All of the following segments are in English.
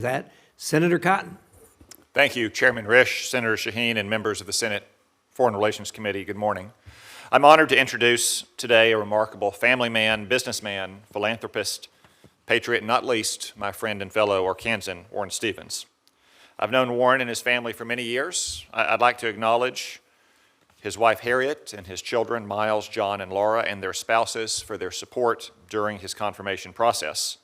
That, Senator Cotton. Thank you, Chairman Risch, Senator Shaheen, and members of the Senate Foreign Relations Committee. Good morning. I'm honored to introduce today a remarkable family man, businessman, philanthropist, patriot, and not least, my friend and fellow Arkansan, Warren Stevens. I've known Warren and his family for many years. I'd like to acknowledge his wife Harriet and his children Miles, John, and Laura, and their spouses for their support during his confirmation process.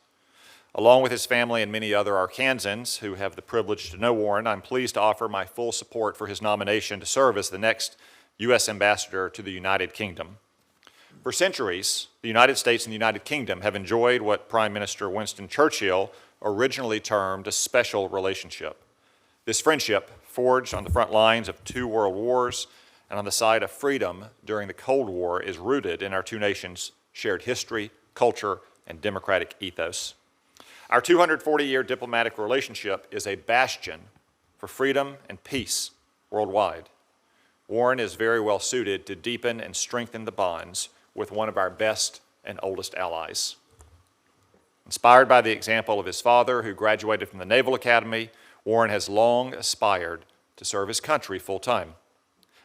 Along with his family and many other Arkansans who have the privilege to know Warren, I'm pleased to offer my full support for his nomination to serve as the next U.S. Ambassador to the United Kingdom. For centuries, the United States and the United Kingdom have enjoyed what Prime Minister Winston Churchill originally termed a special relationship. This friendship, forged on the front lines of 2 world wars and on the side of freedom during the Cold War, is rooted in our two nations' shared history, culture, and democratic ethos. Our 240-year diplomatic relationship is a bastion for freedom and peace worldwide. Warren is very well suited to deepen and strengthen the bonds with one of our best and oldest allies. Inspired by the example of his father, who graduated from the Naval Academy, Warren has long aspired to serve his country full-time.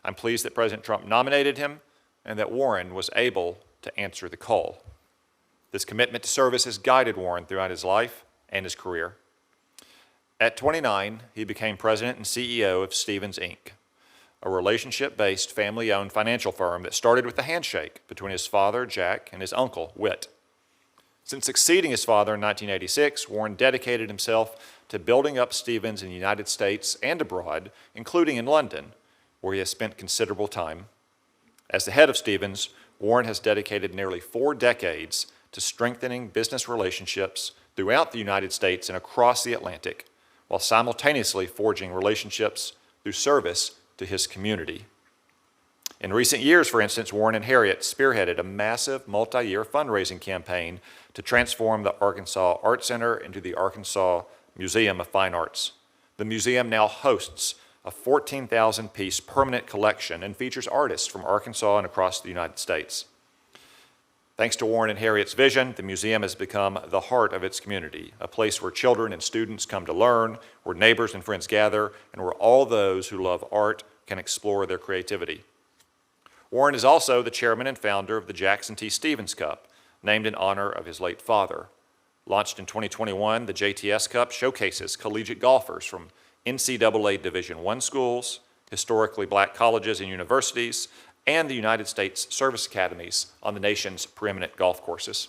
I'm pleased that President Trump nominated him and that Warren was able to answer the call. This commitment to service has guided Warren throughout his life and his career. At 29, he became president and CEO of Stevens, Inc., a relationship-based, family-owned financial firm that started with a handshake between his father, Jack, and his uncle, Whit. Since succeeding his father in 1986, Warren dedicated himself to building up Stevens in the United States and abroad, including in London, where he has spent considerable time. As the head of Stevens, Warren has dedicated nearly 4 decades to strengthening business relationships throughout the United States and across the Atlantic, while simultaneously forging relationships through service to his community. In recent years, for instance, Warren and Harriet spearheaded a massive multi-year fundraising campaign to transform the Arkansas Art Center into the Arkansas Museum of Fine Arts. The museum now hosts a 14,000-piece permanent collection and features artists from Arkansas and across the United States. Thanks to Warren and Harriet's vision, the museum has become the heart of its community, a place where children and students come to learn, where neighbors and friends gather, and where all those who love art can explore their creativity. Warren is also the chairman and founder of the Jackson T. Stevens Cup, named in honor of his late father. Launched in 2021, the JTS Cup showcases collegiate golfers from NCAA Division I schools, historically black colleges and universities, and the United States service academies on the nation's preeminent golf courses.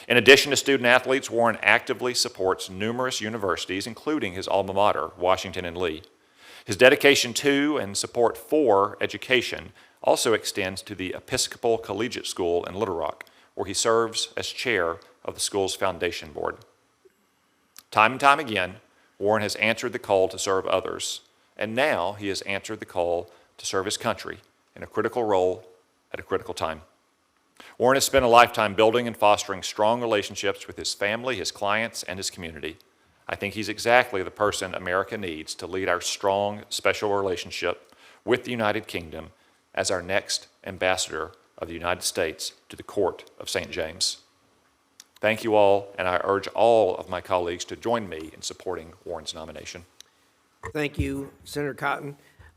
In addition to student athletes, Warren actively supports numerous universities, including his alma mater, Washington and Lee. His dedication to and support for education also extends to the Episcopal Collegiate School in Little Rock, where he serves as chair of the school's foundation board. Time and time again, Warren has answered the call to serve others, and now he has answered the call to serve his country in a critical role at a critical time. Warren has spent a lifetime building and fostering strong relationships with his family, his clients, and his community. I think he's exactly the person America needs to lead our strong, special relationship with the United Kingdom as our next ambassador of the United States to the Court of St. James. Thank you all, and I urge all of my colleagues to join me in supporting Warren's nomination. Thank you, Senator Cotton.